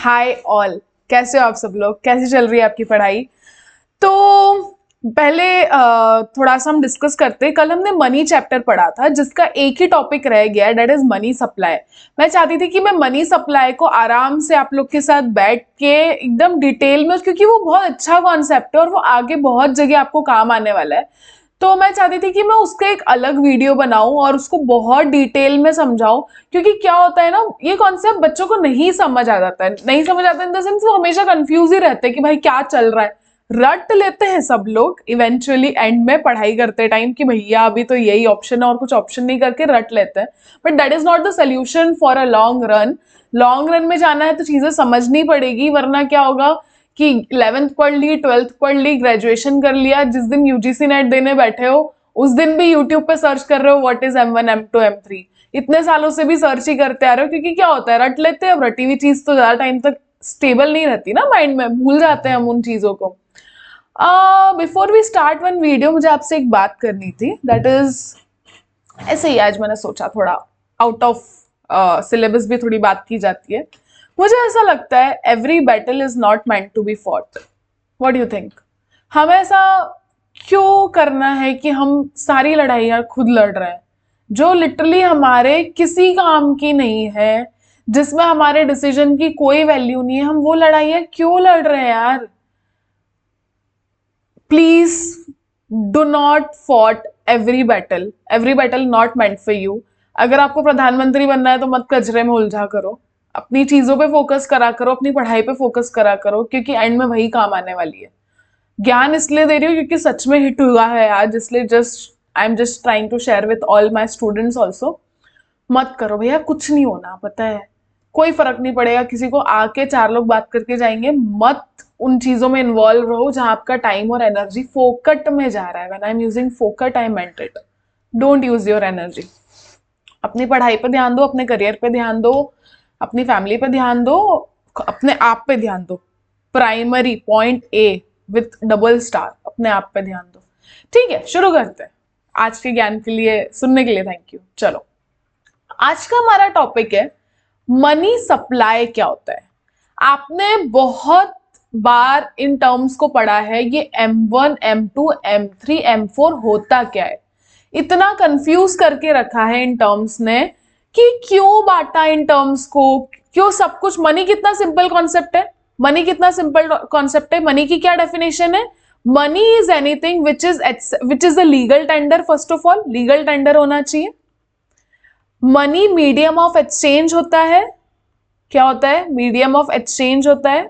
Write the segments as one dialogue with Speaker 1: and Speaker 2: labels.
Speaker 1: Hi all, कैसे हो आप सब लोग? कैसे चल रही है आपकी पढ़ाई? तो पहले थोड़ा सा हम डिस्कस करते हैं। कल हमने मनी चैप्टर पढ़ा था जिसका एक ही टॉपिक रह गया, डेट इज मनी सप्लाई। मैं चाहती थी कि मैं मनी सप्लाई को आराम से आप लोग के साथ बैठ के एकदम डिटेल में, क्योंकि वो बहुत अच्छा कॉन्सेप्ट है और वो आगे बहुत जगह आपको काम आने वाला है। तो मैं चाहती थी कि मैं उसका एक अलग वीडियो बनाऊं और उसको बहुत डिटेल में समझाऊं, क्योंकि क्या होता है ना, ये कॉन्सेप्ट बच्चों को नहीं समझ आ जाता है, नहीं समझ आता इन द सेंस वो हमेशा कंफ्यूज ही रहते हैं कि भाई क्या चल रहा है। रट लेते हैं सब लोग इवेंचुअली एंड में पढ़ाई करते टाइम कि भैया अभी तो यही ऑप्शन है और कुछ ऑप्शन नहीं करके रट लेते हैं, but that is not the solution for a long run. Long run में जाना है तो चीजें समझनी पड़ेगी, वरना क्या होगा कि 11th पढ़ ली, 12th पढ़ ली, ग्रेजुएशन कर लिया, जिस दिन यूजीसी नेट देने बैठे हो उस दिन भी यूट्यूब पे सर्च कर रहे हो what is M1 M2 M3। इतने सालों से भी सर्च ही करते आ रहे हो, क्योंकि क्या होता है रट लेते हैं। अब रटी हुई चीज तो ज्यादा टाइम तक स्टेबल नहीं रहती ना माइंड में, भूल जाते हैं हम उन चीजों को। Before we start one video, मुझे आपसे एक बात करनी थी, दैट इज ऐसे ही आज मैंने सोचा थोड़ा आउट ऑफ सिलेबस भी थोड़ी बात की जाती है। मुझे ऐसा लगता है every battle is not meant to be fought. What do you think? हमें ऐसा क्यों करना है कि हम सारी लड़ाइयां खुद लड़ रहे हैं जो लिटरली हमारे किसी काम की नहीं है, जिसमें हमारे डिसीजन की कोई वैल्यू नहीं है? हम वो लड़ाइयां क्यों लड़ रहे हैं यार? Please do not fought every battle not meant for you. अगर आपको प्रधानमंत्री बनना है तो मत कचरे में उलझा करो, अपनी चीजों पे फोकस करा करो, अपनी पढ़ाई पे फोकस करा करो, क्योंकि एंड में वही काम आने वाली है। ज्ञान इसलिए दे रही हूँ क्योंकि सच में हिट हुआ है आज, इसलिए just I am just trying to share with all my students also. मत करो भैया, कुछ नहीं होना, पता है कोई फर्क नहीं पड़ेगा किसी को, आके चार लोग बात करके जाएंगे। मत उन चीजों में इन्वॉल्व रहो जहां आपका टाइम और एनर्जी फोकट में जा रहा है। व्हेन आई एम यूजिंग फोकट I meant it. Don't use your energy. अपनी पढ़ाई पे ध्यान दो, अपने करियर पे ध्यान दो, अपनी फैमिली पे ध्यान दो, अपने आप पे ध्यान दो। Primary point A with double star, अपने आप पे ध्यान दो। ठीक है, शुरू करते हैं। आज के ज्ञान के लिए सुनने के लिए थैंक यू। चलो, आज का हमारा टॉपिक है मनी सप्लाई क्या होता है। आपने बहुत बार इन टर्म्स को पढ़ा है, ये M1 M2 M3 M4 होता क्या है? इतना कंफ्यूज करके रखा है इन टर्म्स ने कि क्यों बांटा इन टर्म्स को, क्यों सब कुछ। मनी कितना सिंपल कॉन्सेप्ट है, मनी कितना सिंपल कॉन्सेप्ट है। मनी की क्या डेफिनेशन है? Money is anything which is the legal tender. First of all legal tender होना चाहिए। मनी मीडियम ऑफ एक्सचेंज होता है। क्या होता है? मीडियम ऑफ एक्सचेंज होता है।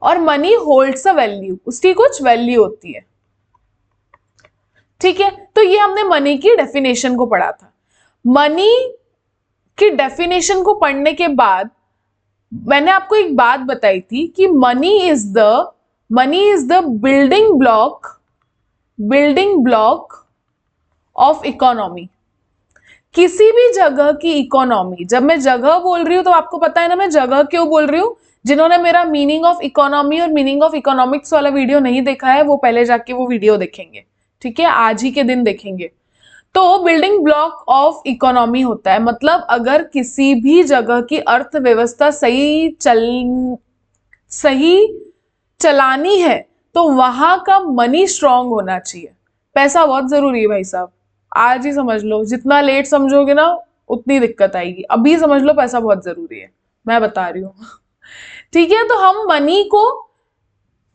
Speaker 1: और मनी होल्ड्स अ वैल्यू, उसकी कुछ वैल्यू होती है। ठीक है, तो ये हमने मनी की डेफिनेशन को पढ़ा था। मनी की डेफिनेशन को पढ़ने के बाद मैंने आपको एक बात बताई थी कि money is the building block of economy. किसी भी जगह की इकोनॉमी, जब मैं जगह बोल रही हूं तो आपको पता है ना मैं जगह क्यों बोल रही हूं। जिन्होंने मेरा मीनिंग ऑफ इकोनॉमी और मीनिंग ऑफ इकोनॉमिक्स वाला वीडियो नहीं देखा है वो पहले जाके वो वीडियो देखेंगे, ठीक है, आज ही के दिन देखेंगे। तो बिल्डिंग ब्लॉक ऑफ इकोनॉमी होता है, मतलब अगर किसी भी जगह की अर्थव्यवस्था सही चलानी है तो वहां का मनी स्ट्रांग होना चाहिए। पैसा बहुत जरूरी है भाई साहब, आज ही समझ लो। जितना लेट समझोगे ना उतनी दिक्कत आएगी, अभी समझ लो पैसा बहुत जरूरी है, मैं बता रही हूँ। ठीक है, तो हम मनी को,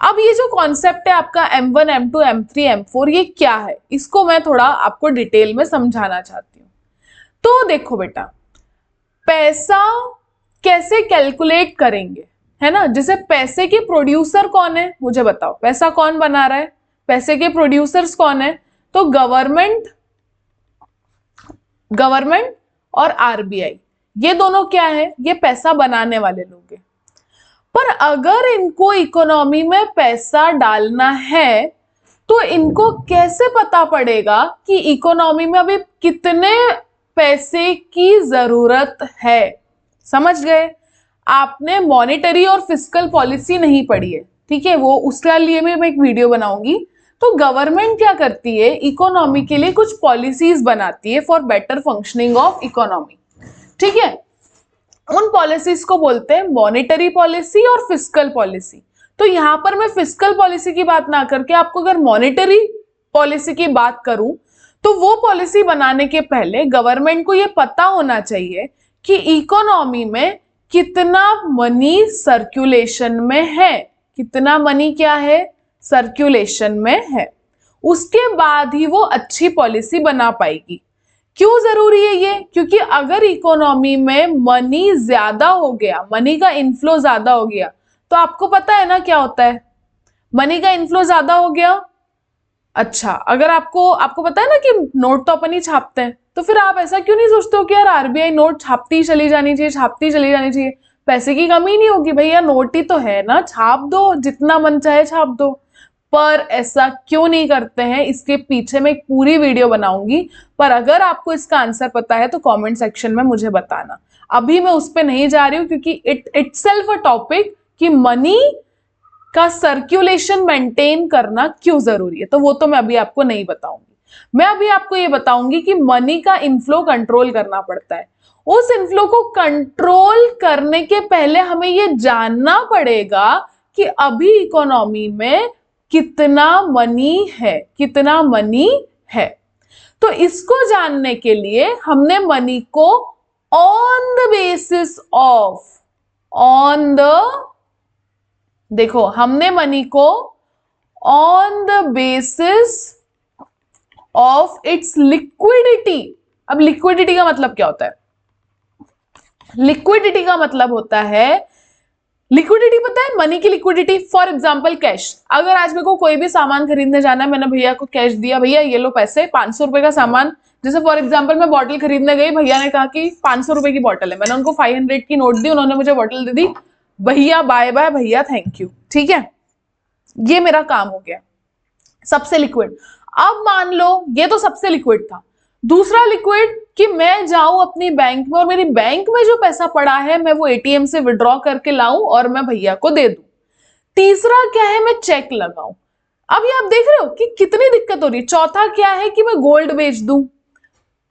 Speaker 1: अब ये जो कॉन्सेप्ट है आपका M1 M2 M3 M4 ये क्या है, इसको मैं थोड़ा आपको डिटेल में समझाना चाहती हूँ। तो देखो बेटा, पैसा कैसे कैलकुलेट करेंगे, है ना? जैसे पैसे के प्रोड्यूसर कौन है मुझे बताओ, पैसा कौन बना रहा है, पैसे के प्रोड्यूसर्स कौन है? तो गवर्नमेंट और RBI, ये दोनों क्या है? ये पैसा बनाने वाले लोग हैं। पर अगर इनको इकोनॉमी में पैसा डालना है तो इनको कैसे पता पड़ेगा कि इकोनॉमी में अभी कितने पैसे की जरूरत है? समझ गए? आपने मॉनेटरी और फिस्कल पॉलिसी नहीं पढ़ी है, ठीक है, वो उसके लिए भी मैं एक वीडियो बनाऊंगी। तो गवर्नमेंट क्या करती है, इकोनॉमी के लिए कुछ पॉलिसीज बनाती है for better functioning of economy. ठीक है, उन पॉलिसीज को बोलते हैं मॉनेटरी पॉलिसी और फिस्कल पॉलिसी। तो यहां पर मैं फिस्कल पॉलिसी की बात ना करके आपको अगर मॉनेटरी पॉलिसी की बात करूं तो वो पॉलिसी बनाने के पहले गवर्नमेंट को ये पता होना चाहिए कि इकोनॉमी में कितना मनी सर्कुलेशन में है, कितना मनी क्या है, सर्कुलेशन में है। उसके बाद ही वो अच्छी पॉलिसी बना पाएगी। क्यों जरूरी है ये? क्योंकि अगर इकोनॉमी में मनी ज्यादा हो गया, मनी का इनफ्लो ज्यादा हो गया, तो आपको पता है ना क्या होता है, मनी का इनफ्लो ज्यादा हो गया। अच्छा, अगर आपको पता है ना कि नोट तो अपन ही छापते हैं, तो फिर आप ऐसा क्यों नहीं सोचते हो कि यार आरबीआई नोट छापती चली जानी चाहिए, छापती चली जानी चाहिए, पैसे की कमी नहीं होगी भैया, नोट ही तो है ना, छाप दो, जितना मन चाहे छाप दो। पर ऐसा क्यों नहीं करते हैं, इसके पीछे मैं एक पूरी वीडियो बनाऊंगी। पर अगर आपको इसका आंसर पता है तो कमेंट सेक्शन में मुझे बताना। अभी मैं उस पर नहीं जा रही हूं क्योंकि इट इटसेल्फ अ टॉपिक कि मनी का सर्कुलेशन मेंटेन करना क्यों जरूरी है, तो वो तो मैं अभी आपको नहीं बताऊंगी। मैं अभी आपको ये बताऊंगी कि मनी का इनफ्लो कंट्रोल करना पड़ता है। उस इनफ्लो को कंट्रोल करने के पहले हमें ये जानना पड़ेगा कि अभी इकोनॉमी में कितना मनी है, कितना मनी है। तो इसको जानने के लिए हमने मनी को ऑन द बेसिस ऑफ, देखो हमने मनी को on the basis of its liquidity. अब लिक्विडिटी का मतलब क्या होता है? लिक्विडिटी का मतलब होता है, लिक्विडिटी पता है, मनी की लिक्विडिटी। For example cash. अगर आज मेरे को कोई भी सामान खरीदने जाना है, मैंने भैया को कैश दिया, भैया ये लो पैसे, 500 रुपए का सामान, जैसे फॉर एग्जाम्पल मैं बॉटल खरीदने गई, भैया ने कहा कि 500 रुपए की बॉटल है, मैंने उनको 500 की नोट दी, उन्होंने मुझे बॉटल दे दी, भैया बाय बाय, भैया थैंक यू, ठीक है, ये मेरा काम हो गया, सबसे लिक्विड। अब मान लो ये तो सबसे लिक्विड था। दूसरा लिक्विड कि मैं जाऊं अपनी बैंक में और मेरी बैंक में जो पैसा पड़ा है मैं वो एटीएम से विड्रॉ करके लाऊं और मैं भैया को दे दूं। तीसरा क्या है, मैं चेक लगाऊं। अब ये आप देख रहे हो कि कितनी दिक्कत हो रही है। चौथा क्या है कि मैं गोल्ड बेच दूं,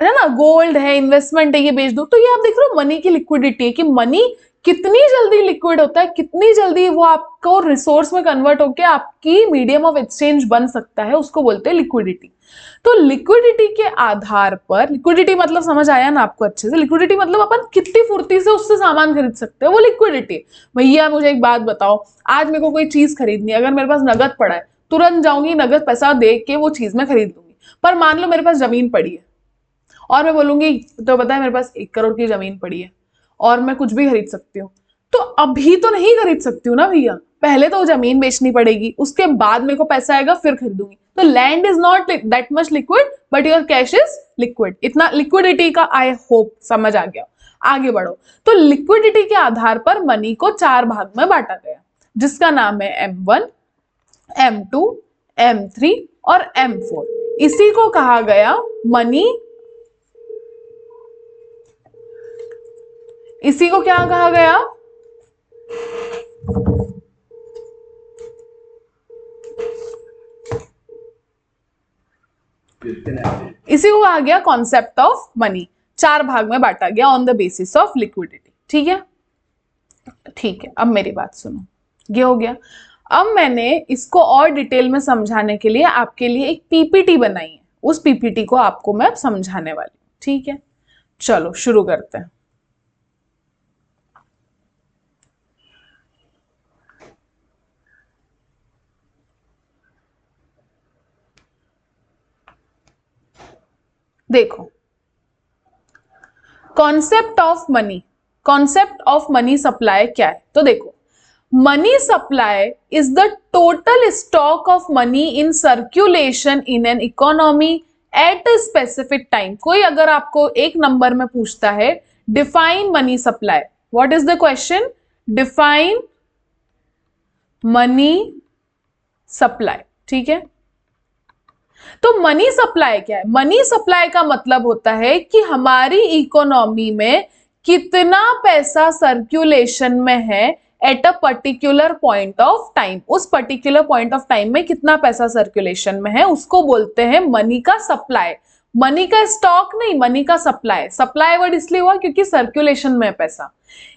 Speaker 1: है ना, गोल्ड है, इन्वेस्टमेंट है, ये बेच दो। तो ये आप देख रहे हो मनी की लिक्विडिटी है कि मनी कितनी जल्दी लिक्विड होता है, कितनी जल्दी वो आपको रिसोर्स में कन्वर्ट होकर आपकी मीडियम ऑफ एक्सचेंज बन सकता है, उसको बोलते हैं लिक्विडिटी। तो लिक्विडिटी के आधार पर, लिक्विडिटी मतलब समझ आया ना आपको अच्छे से, लिक्विडिटी मतलब अपन कितनी फुर्ती से उससे सामान खरीद सकते हैं, वो लिक्विडिटी। भैया मुझे एक बात बताओ, आज मेरे को कोई चीज खरीदनी है, अगर मेरे पास नगद पड़ा है तुरंत जाऊंगी, नगद पैसा दे के वो चीज मैं खरीद लूंगी। पर मान लो मेरे पास जमीन पड़ी है और मैं बोलूंगी तो पता है मेरे पास 1 करोड़ की जमीन पड़ी है और मैं कुछ भी खरीद सकती हूँ, तो अभी तो नहीं खरीद सकती हूँ ना भैया, पहले तो जमीन बेचनी पड़ेगी, उसके बाद मेरे को पैसा आएगा फिर खरीदूंगी। तो land is not that much liquid but your cash is liquid. इतना लिक्विडिटी का आई होप समझ आ गया। आगे बढ़ो। तो लिक्विडिटी के आधार पर मनी को 4 भाग में बांटा गया, जिसका नाम है M1, M2, M3 और M4। इसी को कहा गया मनी, इसी को क्या कहा गया, इसी को कहा गया कॉन्सेप्ट ऑफ मनी। 4 भाग में बांटा गया on the basis of liquidity. ठीक है, ठीक है, अब मेरी बात सुनो, ये हो गया। अब मैंने इसको और डिटेल में समझाने के लिए आपके लिए एक पीपीटी बनाई है, उस पीपीटी को आपको मैं समझाने वाली हूं। ठीक है, चलो शुरू करते हैं। देखो, concept of money, concept of money supply क्या है? तो देखो, money supply is the total stock of money in circulation in an economy at a specific time. कोई अगर आपको एक नंबर में पूछता है define money supply, what is the question? Define money supply. ठीक है, तो मनी सप्लाई क्या है? मनी सप्लाई का मतलब होता है कि हमारी इकोनॉमी में कितना पैसा सर्कुलेशन में है eight a particular point of time. उस पर्टिकुलर पॉइंट ऑफ टाइम में कितना पैसा सर्कुलेशन में है उसको बोलते हैं मनी का सप्लाई। मनी का स्टॉक नहीं, मनी का सप्लाई। सप्लाई वर्ड इसलिए हुआ क्योंकि सर्कुलेशन में है पैसा।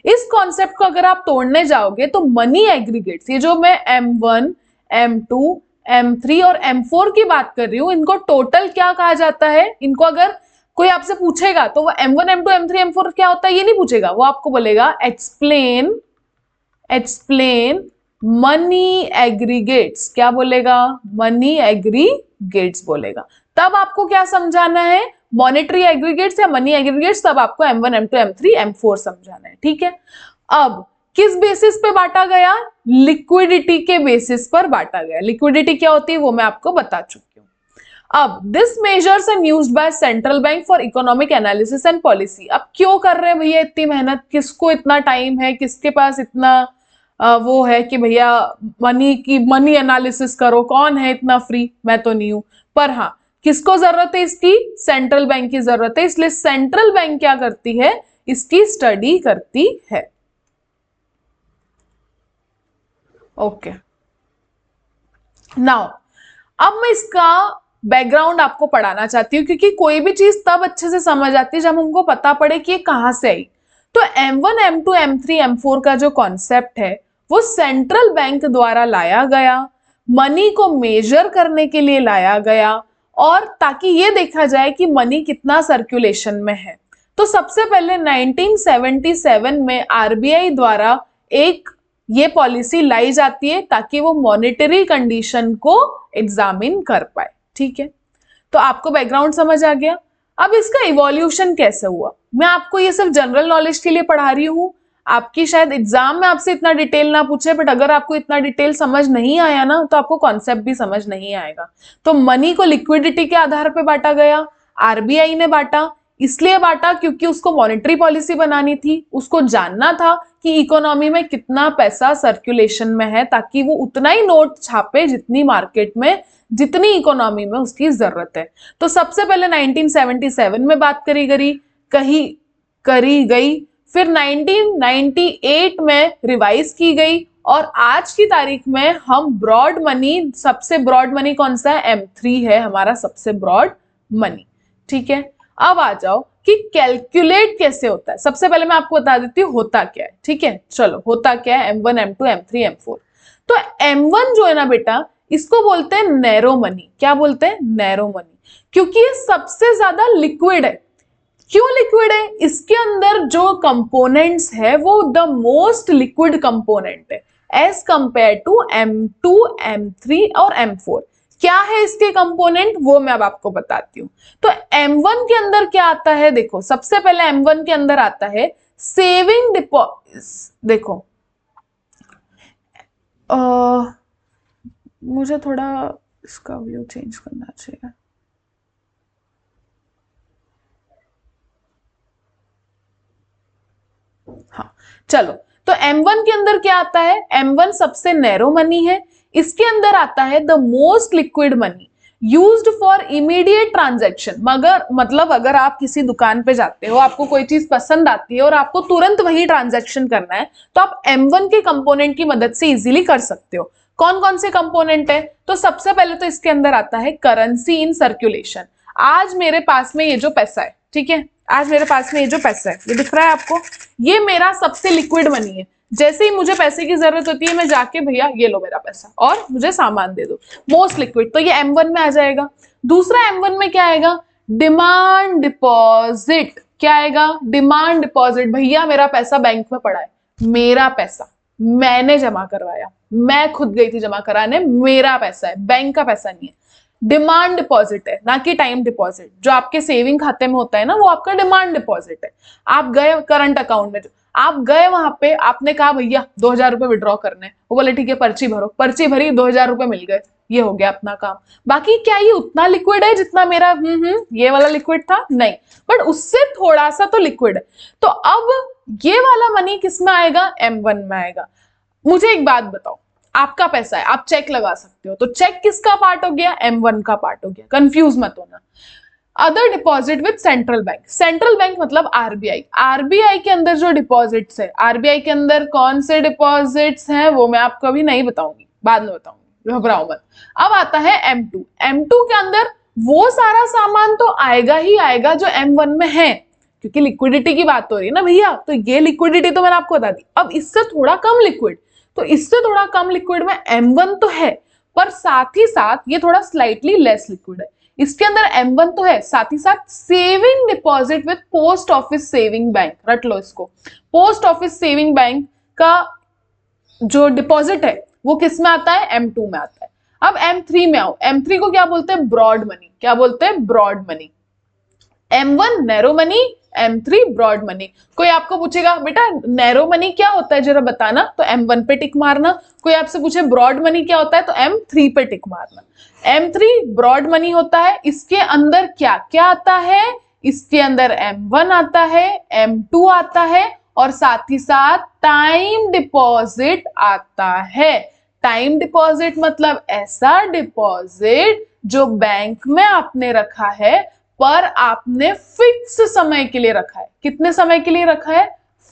Speaker 1: इस कॉन्सेप्ट को अगर आप तोड़ने जाओगे तो मनी एग्रीगेट्स, ये जो मैं M1, M2, M3 और M4 की बात कर रही हूं, इनको टोटल क्या कहा जाता है? इनको अगर कोई आपसे पूछेगा तो वो M1, M2, M3, M4 क्या होता है ये नहीं पूछेगा, वो आपको बोलेगा एक्सप्लेन मनी एग्रीगेट्स। क्या बोलेगा? मनी एग्रीगेट्स बोलेगा। तब आपको क्या समझाना है? मॉनेटरी एग्रीगेट्स या मनी एग्रीगेट्स, तब आपको M1, M2, M3, M4 समझाना है। ठीक है, अब किस बेसिस पे बांटा गया? लिक्विडिटी के बेसिस पर बांटा गया। लिक्विडिटी क्या होती है वो मैं आपको बता चुकी हूं। अब this measures and used by central bank for economic analysis and policy. अब क्यों कर रहे हैं भैया इतनी मेहनत? किसको इतना टाइम है? किसके पास इतना वो है कि भैया मनी एनालिसिस करो? कौन है इतना फ्री? मैं तो नहीं हूं। पर हाँ, किसको जरूरत है इसकी? सेंट्रल बैंक की जरूरत है। इसलिए सेंट्रल बैंक क्या करती है? इसकी स्टडी करती है। ओके, नाउ अब मैं इसका बैकग्राउंड आपको पढ़ाना चाहती हूँ, क्योंकि कोई भी चीज तब अच्छे से समझ आती है जब हमको पता पड़े कि ये कहां से आई। तो M1, M2, M3, M4 का जो कॉन्सेप्ट है वो सेंट्रल बैंक द्वारा लाया गया, मनी को मेजर करने के लिए लाया गया, और ताकि ये देखा जाए कि मनी कितना सर्कुलेशन में है। तो सबसे पहले 1977 में आरबीआई द्वारा एक ये पॉलिसी लाई जाती है ताकि वो मॉनेटरी कंडीशन को एग्जामिन कर पाए। ठीक है, तो आपको बैकग्राउंड समझ आ गया। अब इसका इवोल्यूशन कैसे हुआ, मैं आपको ये सिर्फ जनरल नॉलेज के लिए पढ़ा रही हूं। आपकी शायद एग्जाम में आपसे इतना डिटेल ना पूछे, बट अगर आपको इतना डिटेल समझ नहीं आया ना तो आपको कॉन्सेप्ट भी समझ नहीं आएगा। तो मनी को लिक्विडिटी के आधार पर बांटा गया। आरबीआई ने बांटा, इसलिए बांटा क्योंकि उसको मॉनेटरी पॉलिसी बनानी थी। उसको जानना था कि इकोनॉमी में कितना पैसा सर्कुलेशन में है, ताकि वो उतना ही नोट छापे जितनी मार्केट में, जितनी इकोनॉमी में उसकी जरूरत है। तो सबसे पहले 1977 में बात करी गई, फिर 1998 में रिवाइज की गई, और आज की तारीख में हम ब्रॉड मनी, सबसे ब्रॉड मनी कौन सा है? M3 है हमारा सबसे ब्रॉड मनी। ठीक है, अब आ जाओ कि कैलकुलेट कैसे होता है। सबसे पहले मैं आपको बता देती हूँ होता क्या है। ठीक है, चलो होता क्या है? M1, M2, M3, M4। तो M1 जो है ना बेटा, इसको बोलते हैं नैरो मनी। क्या बोलते हैं? नैरो मनी, क्योंकि ये सबसे ज्यादा लिक्विड है। क्यों लिक्विड है? इसके अंदर जो कंपोनेंट्स है वो द मोस्ट लिक्विड कंपोनेंट है as compare to M2, M3 और M4। क्या है इसके कंपोनेंट, वो मैं अब आपको बताती हूँ। तो M1 के अंदर क्या आता है? देखो, सबसे पहले M1 के अंदर आता है सेविंग डिपॉजिट। देखो मुझे थोड़ा इसका व्यू चेंज करना चाहिए। हाँ, चलो, तो M1 के अंदर क्या आता है? M1 सबसे नैरो मनी है। इसके अंदर आता है the most liquid money used for immediate transaction. मगर मतलब अगर आप किसी दुकान पे जाते हो, आपको कोई चीज पसंद आती है और आपको तुरंत वही ट्रांजैक्शन करना है, तो आप M1 के कंपोनेंट की मदद से इजीली कर सकते हो। कौन कौन से कंपोनेंट है? तो सबसे पहले तो इसके अंदर आता है करेंसी इन सर्कुलेशन। आज मेरे पास में ये जो पैसा है, ठीक है, आज मेरे पास में ये जो पैसा है, ये दिख रहा है आपको, ये मेरा सबसे लिक्विड मनी है। जैसे ही मुझे पैसे की जरूरत होती है, मैं जाके भैया ये लो मेरा पैसा और मुझे सामान दे दो। मोस्ट लिक्विड, तो ये M1 में आ जाएगा। दूसरा M1 में क्या आएगा? Demand deposit. क्या आएगा? Demand deposit. भैया मेरा पैसा बैंक में पड़ा है, मेरा पैसा मैंने जमा करवाया, मैं खुद गई थी जमा कराने, मेरा पैसा है, बैंक का पैसा नहीं है। डिमांड डिपॉजिट है, ना कि टाइम डिपॉजिट। जो आपके सेविंग खाते में होता है ना, वो आपका डिमांड डिपॉजिट है। आप गए करंट अकाउंट में, आप गए वहां पे, आपने कहा भैया 2000 रुपए विड्रॉ करने, वो बोले ठीक है पर्ची भरो, पर्ची भरी, 2000 रुपए मिल गए, ये हो गया अपना काम। बाकी क्या ये उतना लिक्विड है जितना मेरा ये वाला लिक्विड था? नहीं, बट उससे थोड़ा सा तो लिक्विड है। तो अब ये वाला मनी किस में आएगा? M1 में आएगा। मुझे एक बात बताओ, आपका पैसा है, आप चेक लगा सकते हो, तो चेक किसका पार्ट हो गया? M1 का पार्ट हो गया। कंफ्यूज मत होना। Other deposit with central bank. Central bank मतलब आरबीआई। आरबीआई के अंदर जो डिपॉजिट्स है, आरबीआई के अंदर कौन से डिपॉजिट्स हैं वो मैं आपको अभी नहीं बताऊंगी, बाद में बताऊंगी, घबराओ मत। अब आता है M2। M2 के अंदर वो सारा सामान तो आएगा ही आएगा जो M1 में है, क्योंकि लिक्विडिटी की बात हो रही है ना भैया। तो ये लिक्विडिटी तो मैंने आपको बता दी। अब इससे थोड़ा कम लिक्विड, तो इससे थोड़ा कम लिक्विड में M1 तो है, पर साथ ही साथ ये थोड़ा स्लाइटली लेस लिक्विड है। इसके अंदर M1 तो है, साथ ही साथ saving deposit with post office saving bank, रट लो इसको। पोस्ट ऑफिस सेविंग बैंक का जो डिपॉजिट है वो किस में आता है? M2 में आता है। अब M3 में आओ। M3 को क्या बोलते हैं? Broad money. क्या बोलते हैं? Broad money. M1 narrow money, M3 broad money. कोई आपको पूछेगा बेटा नैरो मनी क्या होता है जरा बताना, तो M1 पे टिक मारना। कोई आपसे पूछे ब्रॉड मनी क्या होता है, तो M3 पे टिक मारना। M3 ब्रॉड मनी होता है। इसके अंदर क्या क्या आता है? इसके अंदर M1 आता है, M2 आता है, और साथ ही साथ टाइम डिपॉजिट आता है। टाइम डिपॉजिट मतलब ऐसा डिपॉजिट जो बैंक में आपने रखा है, पर आपने फिक्स समय के लिए रखा है। कितने समय के लिए रखा है?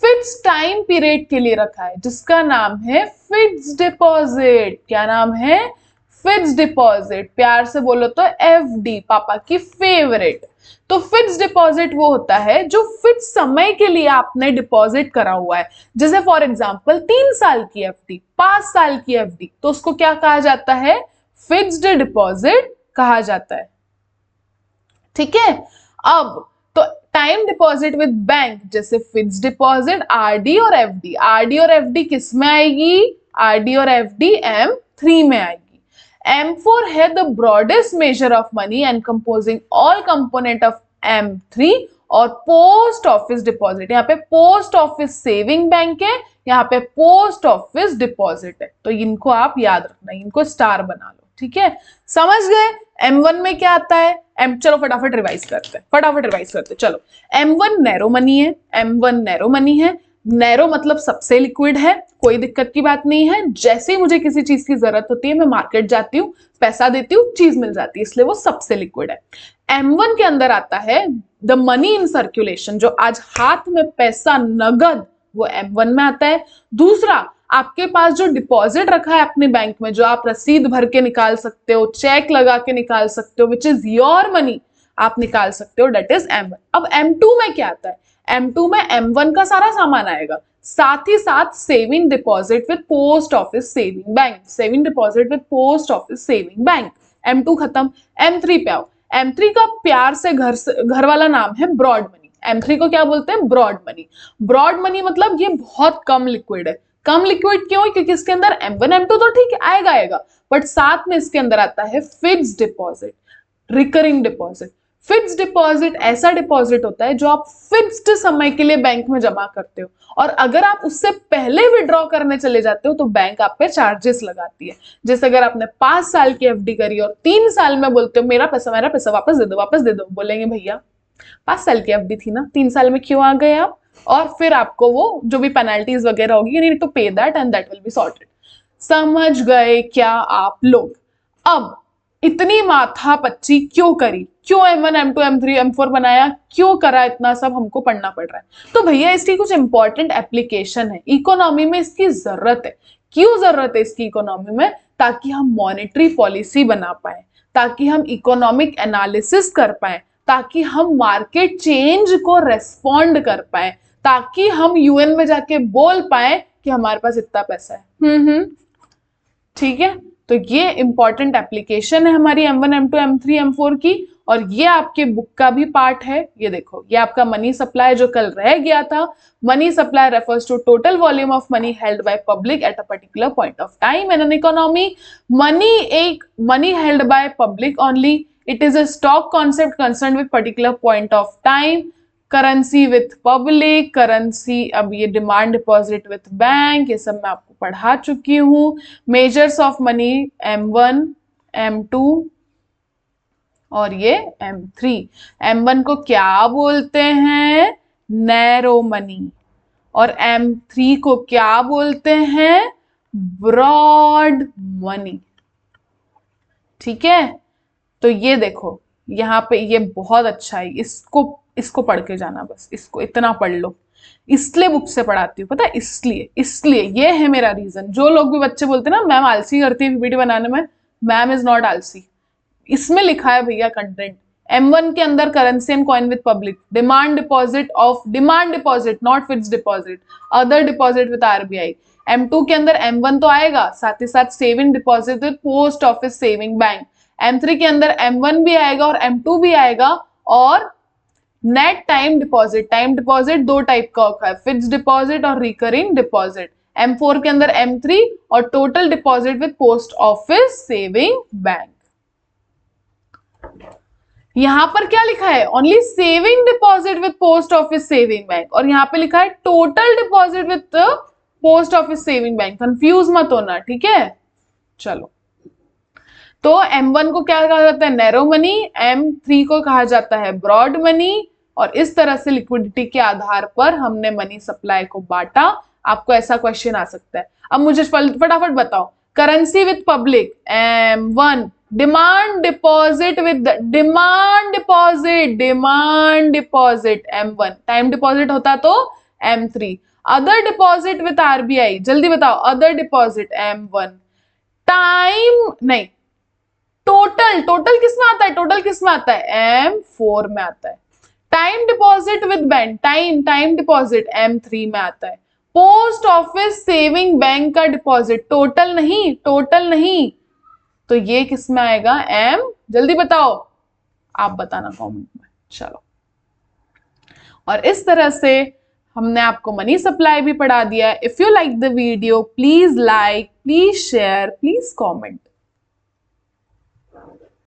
Speaker 1: फिक्स टाइम पीरियड के लिए रखा है, जिसका नाम है फिक्स डिपॉजिट। क्या नाम है? Fix deposit. प्यार से बोलो तो FD, पापा की फेवरेट। तो फिक्स डिपॉजिट वो होता है जो फिक्स समय के लिए आपने डिपॉजिट करा हुआ है। जैसे फॉर एग्जांपल 3 साल की FD, 5 साल की FD, तो उसको क्या कहा जाता है? फिक्स्ड डिपॉजिट कहा जाता है। ठीक है। अब तो टाइम डिपॉजिट विद बैंक, जैसे फिक्स्ड डिपॉजिट RD और FD। RD और FD किस में आएगी? RD और FD M3 में आएगी। M4 है the broadest measure of money and composing all component of M3 और पोस्ट ऑफिस डिपॉजिट। यहाँ पे पोस्ट ऑफिस सेविंग बैंक है, यहाँ पे पोस्ट ऑफिस डिपॉजिट है। तो इनको आप याद रखना, इनको स्टार बना लो। ठीक है, समझ गए? M1 में क्या आता है? चलो फटाफट रिवाइज करते हैं, चलो। M1 नैरो मनी है, M1 नैरो मनी है। नैरो मतलब सबसे लिक्विड है, कोई दिक्कत की बात नहीं है। जैसे ही मुझे किसी चीज की जरूरत होती है, मैं मार्केट जाती हूँ, पैसा देती हूँ, चीज मिल जाती है, इसलिए वो सबसे लिक्विड है। M1 के अंदर आता है द मनी इन सर्कुलेशन, जो आज हाथ में पैसा नगद, वो M1 में आता है। दूसरा, आपके पास जो डिपॉजिट रखा है अपने बैंक में, जो आप रसीद भर के निकाल सकते हो, चेक लगा के निकाल सकते हो, विच इज योर मनी, आप निकाल सकते हो, डेट इज M1। अब M2 में क्या आता है? M2 में M1 का सारा सामान आएगा, साथ ही साथ saving deposit with post office saving bank. Saving deposit with post office saving bank. M2 खत्म। M3 पे आओ। M3 का प्यार से घर वाला नाम है ब्रॉड मनी। M3 को क्या बोलते हैं? Broad money. ब्रॉड मनी मतलब ये बहुत कम लिक्विड है। कम लिक्विड क्यों? क्योंकि इसके अंदर M1 M2 तो ठीक है, आएगा, बट साथ में इसके अंदर आता है fixed deposit, recurring deposit. Fixed deposit ऐसा डिपॉजिट होता है जो आप फिक्स्ड समय के लिए बैंक में जमा करते हो, और अगर आप उससे पहले विड्रॉ करने चले जाते हो तो बैंक आप पे चार्जेस लगाती है। जैसे अगर आपने 5 साल की FD करी और 3 साल में बोलते हो मेरा पैसा वापस दे दो, बोलेंगे भैया 5 साल की FD थी ना, 3 साल में क्यों आ गए आप? और फिर आपको वो जो भी पेनल्टीज वगैरह होगी, यू नीड टू पे that and that will be sorted. समझ गए क्या आप लोग? अब इतनी माथा पच्ची क्यों करी? क्यों M1 M2 M3 M4 बनाया? क्यों करा? इतना सब हमको पढ़ना पड़ रहा है। तो भैया इसकी कुछ इंपॉर्टेंट एप्लीकेशन है, इकोनॉमी में इसकी जरूरत है। क्यों जरूरत है इसकी इकोनॉमी में? ताकि हम मॉनेटरी पॉलिसी बना पाए, ताकि हम इकोनॉमिक एनालिसिस कर पाए, ताकि हम मार्केट चेंज को रेस्पॉन्ड कर पाए, ताकि हम UN में जाके बोल पाए कि हमारे पास इतना पैसा है। ठीक है, तो ये इंपॉर्टेंट एप्लीकेशन है हमारी M1 M2 M3 M4 की, और ये आपके बुक का भी पार्ट है। ये देखो, ये आपका मनी सप्लाई जो कल रह गया था। Money supply refers to total volume of money held by public at a particular point of time in an economy. Money held by public only, it is a stock concept concern with particular point of time. Currency with public, currency, अब ये demand deposit with bank, ये सब मैं आपको पढ़ा चुकी हूँ। Measures of money M1 M2 और ये M3। M1 को क्या बोलते हैं? Narrow money. और M3 को क्या बोलते हैं? Broad money. ठीक है, तो ये देखो यहाँ पे ये बहुत अच्छा है, इसको पढ़ के जाना, बस इसको इतना पढ़ लो। इसलिए बुक से पढ़ाती हूँ, पता है? इसलिए ये है मेरा रीजन। जो लोग भी बच्चे बोलते हैं ना मैम आलसी करती है PPT बनाने में, मैम इज नॉट आलसी। इसमें लिखा है भैया कंटेंट। M1 के अंदर currency and coin with public, demand deposit not fixed deposit, other deposit with RBI। M2 के अंदर M1 तो आएगा, साथ ही साथ saving deposit with post office saving bank. M3 के अंदर M1 भी आएगा और M2 भी आएगा, और नेट टाइम डिपॉजिट दो टाइप का होता है, फिक्स्ड डिपॉजिट और रिकरिंग डिपॉजिट। M4 के अंदर M3 और total deposit with post office saving bank. यहां पर क्या लिखा है? Only saving deposit with post office saving bank, और यहां पे लिखा है total deposit with post office saving bank. Confuse मत होना, ठीक है। चलो, तो M1 को क्या कहा जाता है? Narrow money. M3 को कहा जाता है ब्रॉड मनी। और इस तरह से लिक्विडिटी के आधार पर हमने मनी सप्लाई को बांटा। आपको ऐसा क्वेश्चन आ सकता है। अब मुझे फटाफट बताओ, currency with public M1, demand deposit M1, time deposit होता तो M3, other deposit with RBI, जल्दी बताओ, अदर डिपॉजिट M1, टाइम नहीं, टोटल किसमें आता है? M4 में आता है। Time deposit with bank, time deposit M3 में आता है। पोस्ट ऑफिस सेविंग बैंक का डिपॉजिट, टोटल नहीं, तो ये किस में आएगा? जल्दी बताओ, आप बताना कमेंट में। चलो, और इस तरह से हमने आपको मनी सप्लाई भी पढ़ा दिया है। If you like the video, please like, please share, please comment.